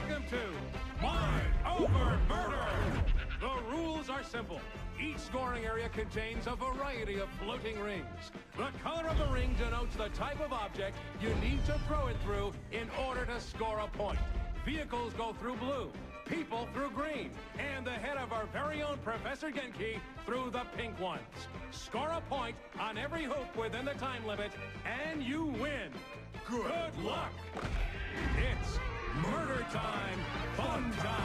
Welcome to Mind Over Murder! The rules are simple. Each scoring area contains a variety of floating rings. The color of the ring denotes the type of object you need to throw it through in order to score a point. Vehicles go through blue, people through green, and the head of our very own Professor Genki through the pink ones. Score a point on every hoop within the time limit, and you win. Good luck! It's murder time, fun time!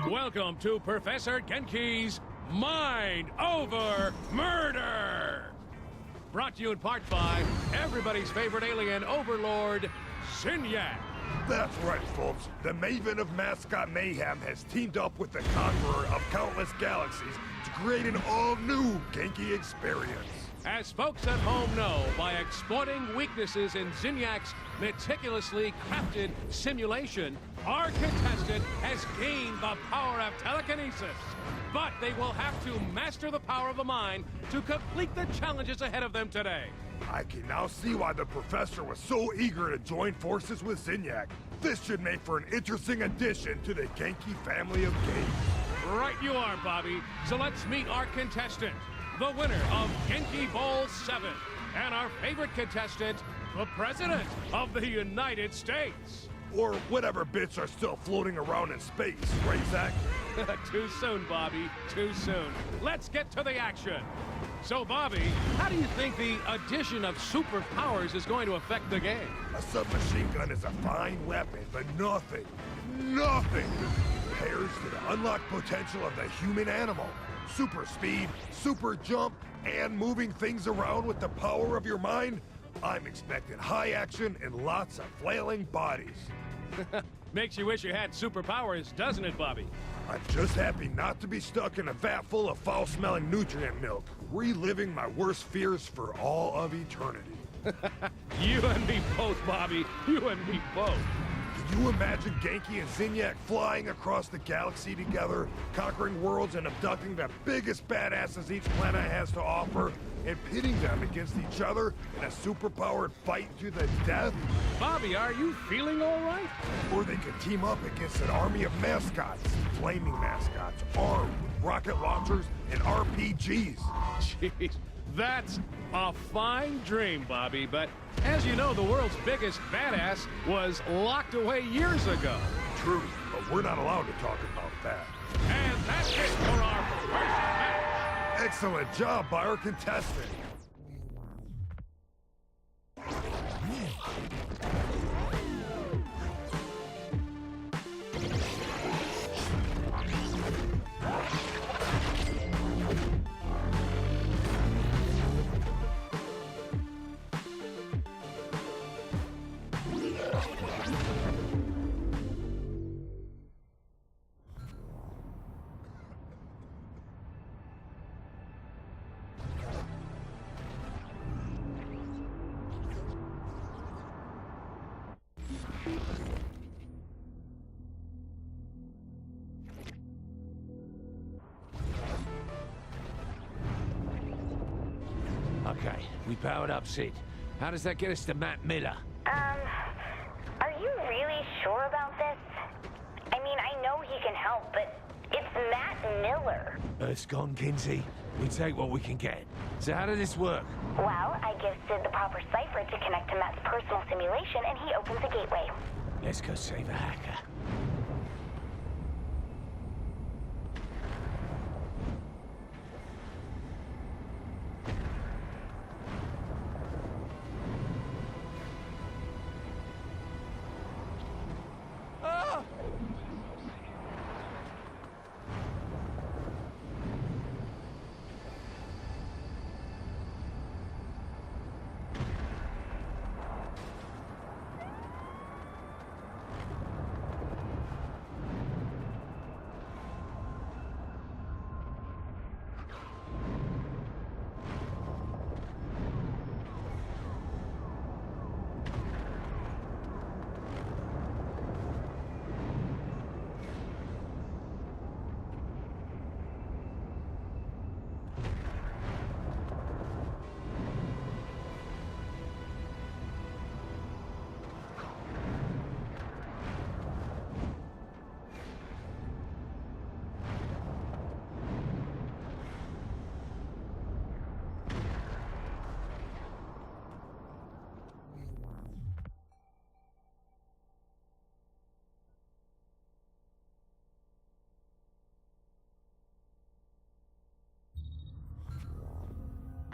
Welcome to Professor Genki's Mind Over Murder! Brought to you in part by everybody's favorite alien overlord, Zinyak. That's right, folks. The Maven of Mascot Mayhem has teamed up with the Conqueror of Countless Galaxies to create an all-new Genki experience. As folks at home know, by exploiting weaknesses in Zinyak's meticulously crafted simulation, our contestant has gained the power of telekinesis. But they will have to master the power of the mind to complete the challenges ahead of them today. I can now see why the Professor was so eager to join forces with Zinyak. This should make for an interesting addition to the Genki family of games. Right you are, Bobby. So let's meet our contestant, the winner of Genki Bowl 7, and our favorite contestant, the President of the United States. Or whatever bits are still floating around in space, right, Zach? Too soon, Bobby. Too soon. Let's get to the action. So, Bobby, how do you think the addition of superpowers is going to affect the game? A submachine gun is a fine weapon, but nothing compares to the unlocked potential of the human animal. Super speed, super jump, and moving things around with the power of your mind. I'm expecting high action and lots of flailing bodies. Makes you wish you had superpowers, doesn't it, Bobby? I'm just happy not to be stuck in a vat full of foul-smelling nutrient milk, reliving my worst fears for all of eternity. You and me both, Bobby. You and me both. Can you imagine Genki and Zinyak flying across the galaxy together, conquering worlds and abducting the biggest badasses each planet has to offer, and pitting them against each other in a superpowered fight to the death? Bobby, are you feeling all right? Or they could team up against an army of mascots, flaming mascots, armed with rocket launchers and RPGs. Jeez, that's a fine dream, Bobby, but as you know, the world's biggest badass was locked away years ago. True, but we're not allowed to talk about that. And that's it for our first match. Excellent job by our contestant. Okay, we powered up, Sid. How does that get us to Matt Miller? Are you really sure about this? I mean, I know he can help, but it's Matt Miller. Earth's gone, Kinsey. We take what we can get. So how did this work? Well, I give Sid the proper cipher to connect to Matt's personal simulation, and he opens a gateway. Let's go save a hacker.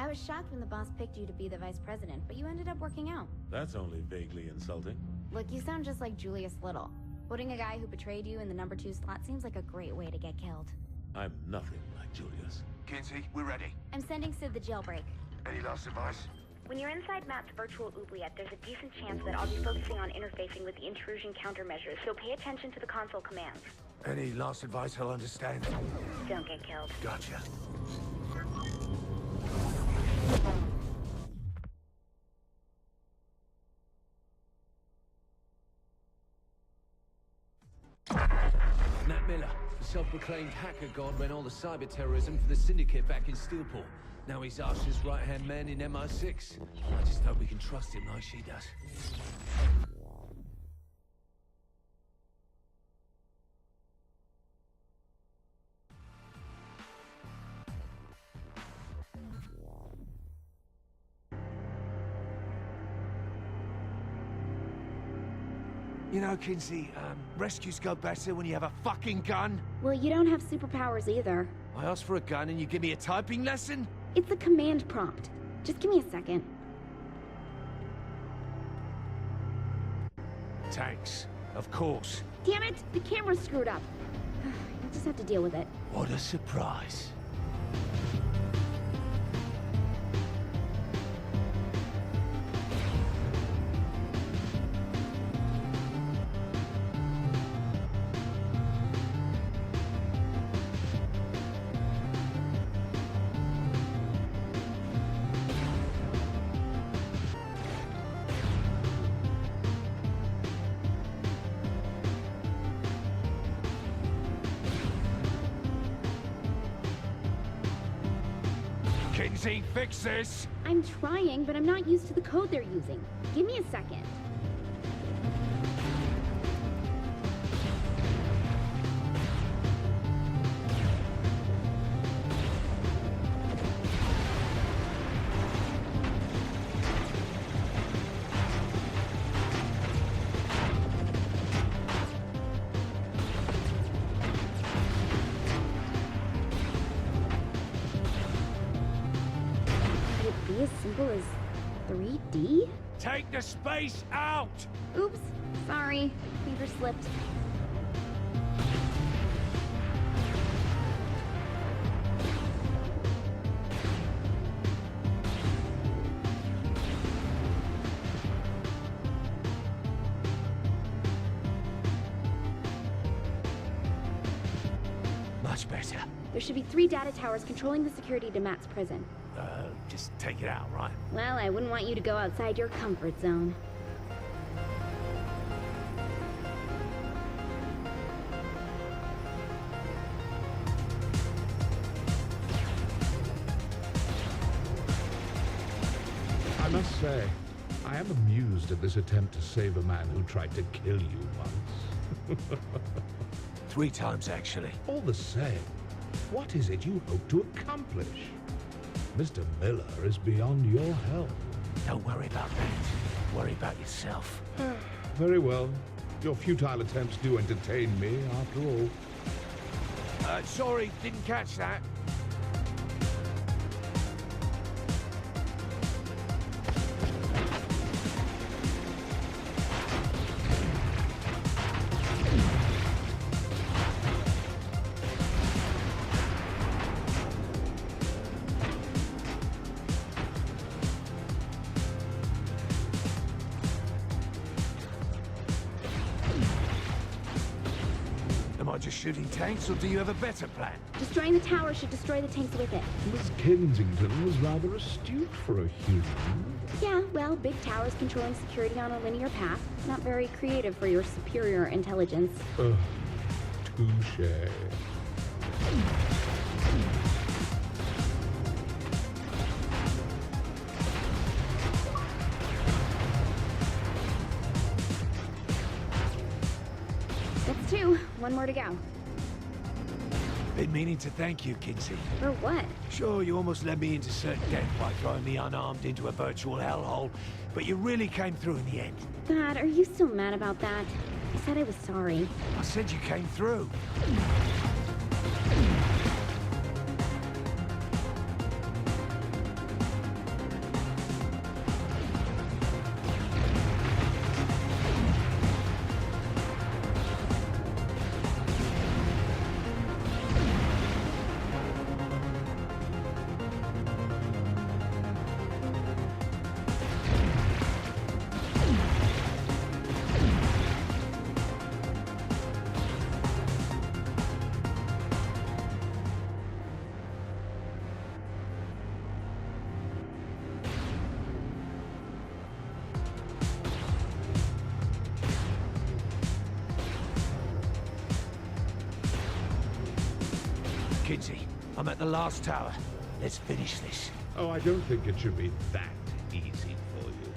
I was shocked when the boss picked you to be the vice president, but you ended up working out. That's only vaguely insulting. Look, you sound just like Julius Little. Putting a guy who betrayed you in the number 2 slot seems like a great way to get killed. I'm nothing like Julius. Kinsey, we're ready. I'm sending Sid the jailbreak. Any last advice? When you're inside Matt's virtual oubliette, there's a decent chance that I'll be focusing on interfacing with the intrusion countermeasures, so pay attention to the console commands. Any last advice I'll understand? Don't get killed. Gotcha. Matt Miller, the self-proclaimed hacker god, ran all the cyber terrorism for the Syndicate back in Steelport. Now he's Asha's right-hand man in MI6. I just hope we can trust him like she does. You know, Kinsey, rescues go better when you have a fucking gun. Well, you don't have superpowers either. I asked for a gun and you give me a typing lesson? It's a command prompt. Just give me a second. Tanks, of course. Damn it! The camera's screwed up. You'll just have to deal with it. What a surprise. Kinsey, fix this! I'm trying, but I'm not used to the code they're using. Give me a second. As simple as 3D? Take the space out! Oops, sorry. Finger slipped. Much better. There should be 3 data towers controlling the security to Matt's prison. Just take it out, right? Well, I wouldn't want you to go outside your comfort zone. I must say, I am amused at this attempt to save a man who tried to kill you once. 3 times, actually. All the same, what is it you hope to accomplish? Mr. Miller is beyond your help. Don't worry about that. Worry about yourself. Very well. Your futile attempts do entertain me, after all. Sorry, didn't catch that. Am I just shooting tanks, or do you have a better plan? Destroying the tower should destroy the tanks with it. Miss Kensington was rather astute for a human. Yeah, well, big towers controlling security on a linear path. Not very creative for your superior intelligence. Touche. That's 2. 1 more to go. Been meaning to thank you, Kinsey. For what? Sure, you almost led me into certain death by throwing me unarmed into a virtual hellhole, but you really came through in the end. God, are you still mad about that? I said I was sorry. I said you came through. Kinsey. I'm at the last tower. Let's finish this. Oh, I don't think it should be that easy for you.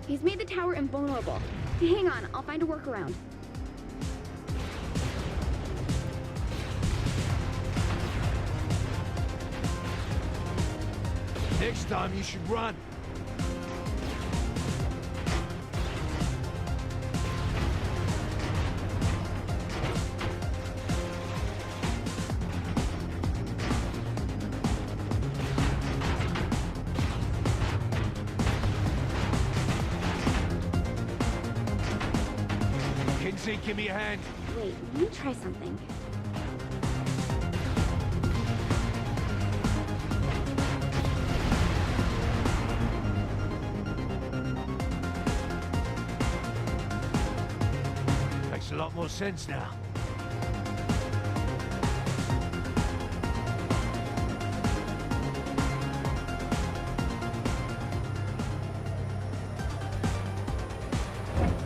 He's made the tower invulnerable. Hang on, I'll find a workaround. Next time you should run. Kinsey, give me a hand. Wait, let me try something. Makes a lot more sense now.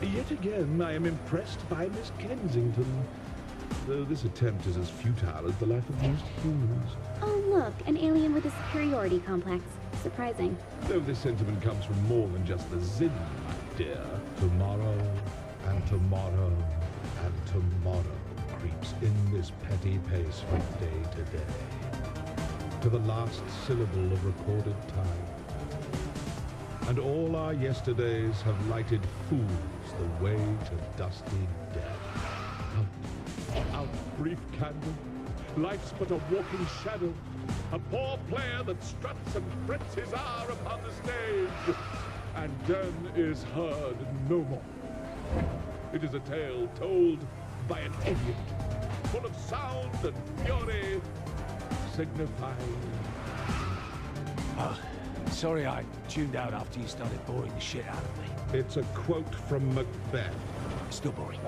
Yet again, I am impressed by Miss Kensington. Though this attempt is as futile as the life of most humans. Oh look, an alien with a superiority complex. Surprising. Though this sentiment comes from more than just the Zin, my dear. Tomorrow, and tomorrow, and tomorrow creeps in this petty pace from day to day, to the last syllable of recorded time. And all our yesterdays have lighted fools the way to dusty death. Out, brief candle. Life's but a walking shadow. A poor player that struts and frets his hour upon the stage, and then is heard no more. It is a tale told by an idiot, full of sound and fury, signifying... Oh, sorry I tuned out after you started boring the shit out of me. It's a quote from Macbeth. Still boring.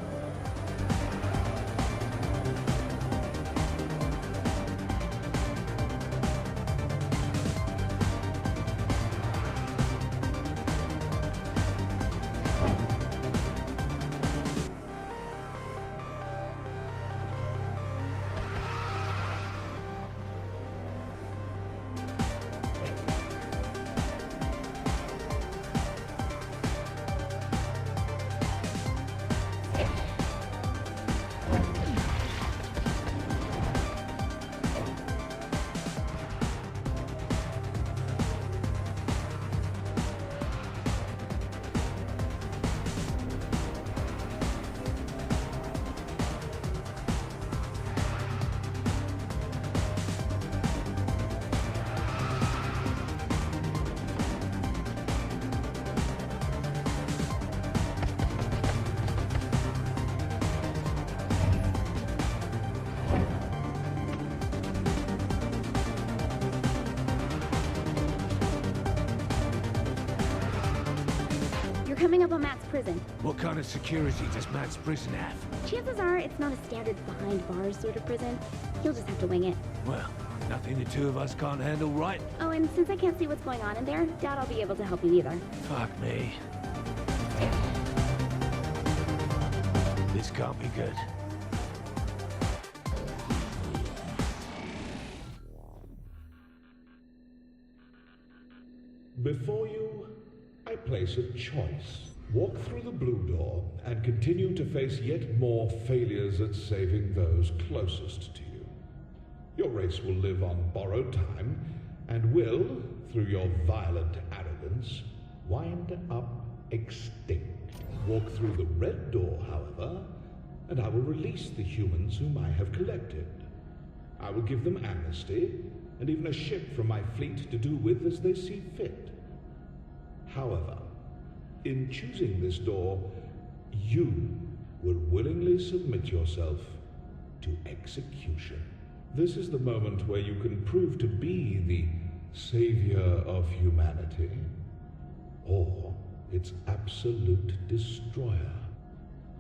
Coming up on Matt's prison. What kind of security does Matt's prison have? Chances are it's not a standard behind bars sort of prison. He'll just have to wing it. Well, nothing the two of us can't handle, right? Oh, and since I can't see what's going on in there, doubt I'll be able to help you either. Fuck me. This can't be good. Before you, I place a choice. Walk through the blue door and continue to face yet more failures at saving those closest to you. Your race will live on borrowed time and will, through your violent arrogance, wind up extinct. Walk through the red door, however, and I will release the humans whom I have collected. I will give them amnesty and even a ship from my fleet to do with as they see fit. However, in choosing this door, you will willingly submit yourself to execution. This is the moment where you can prove to be the savior of humanity, or its absolute destroyer.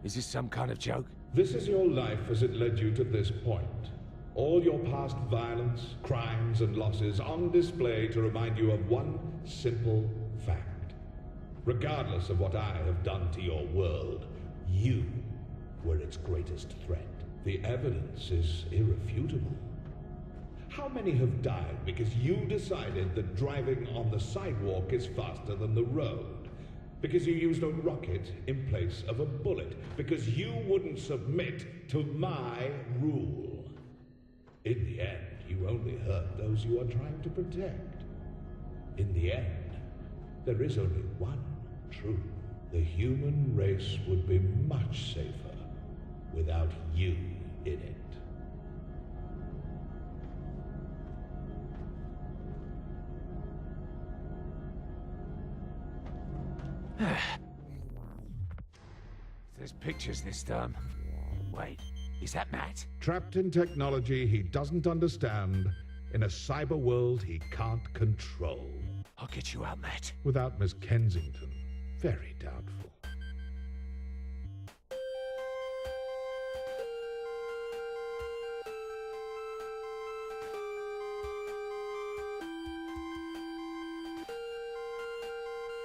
Is this some kind of joke? This is your life as it led you to this point. All your past violence, crimes, and losses on display to remind you of one simple fact. Regardless of what I have done to your world, you were its greatest threat. The evidence is irrefutable. How many have died because you decided that driving on the sidewalk is faster than the road? Because you used a rocket in place of a bullet? Because you wouldn't submit to my rule? In the end, you only hurt those you are trying to protect. In the end, there is only one truth. The human race would be much safer without you in it. There's pictures this time. Wait, is that Matt? Trapped in technology he doesn't understand, in a cyber world he can't control. I'll get you out, Matt. Without Miss Kensington, very doubtful.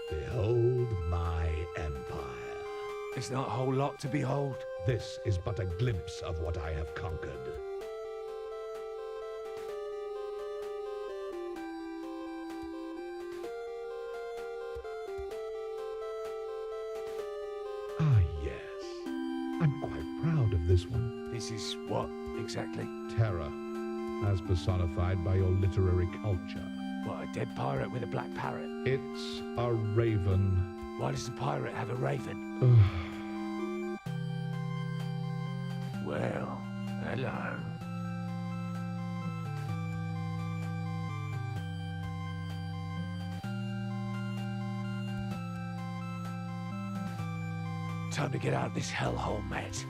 Behold my empire. There's not a whole lot to behold. This is but a glimpse of what I have conquered. Ah, yes. I'm quite proud of this one. This is what, exactly? Terror, as personified by your literary culture. What, a dead pirate with a black parrot? It's a raven. Why does a pirate have a raven? Well, hello. Time to get out of this hellhole, Matt.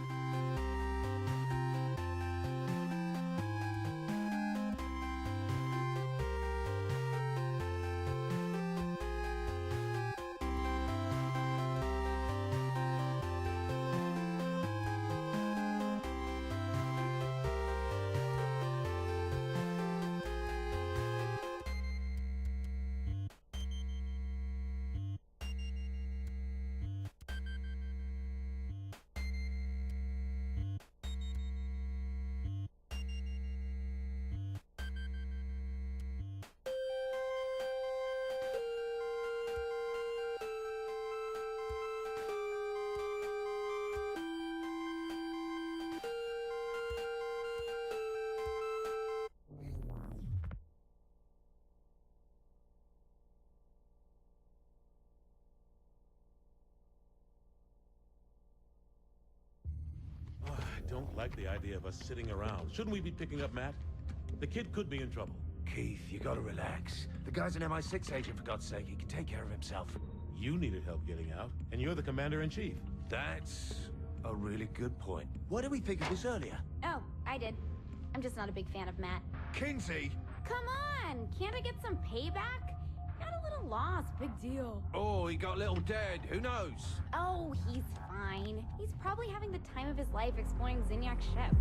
I don't like the idea of us sitting around. Shouldn't we be picking up Matt? The kid could be in trouble. Keith, you gotta relax. The guy's an MI6 agent, for God's sake. He can take care of himself. You needed help getting out, and you're the commander-in-chief. That's a really good point. Why didn't we think of this earlier? Oh, I did. I'm just not a big fan of Matt. Kinsey! Come on! Can't I get some payback? Got a little lost, big deal. Oh, he got a little dead. Who knows? Oh, he's fine. He's probably having the time of his life exploring Zinyak's ship.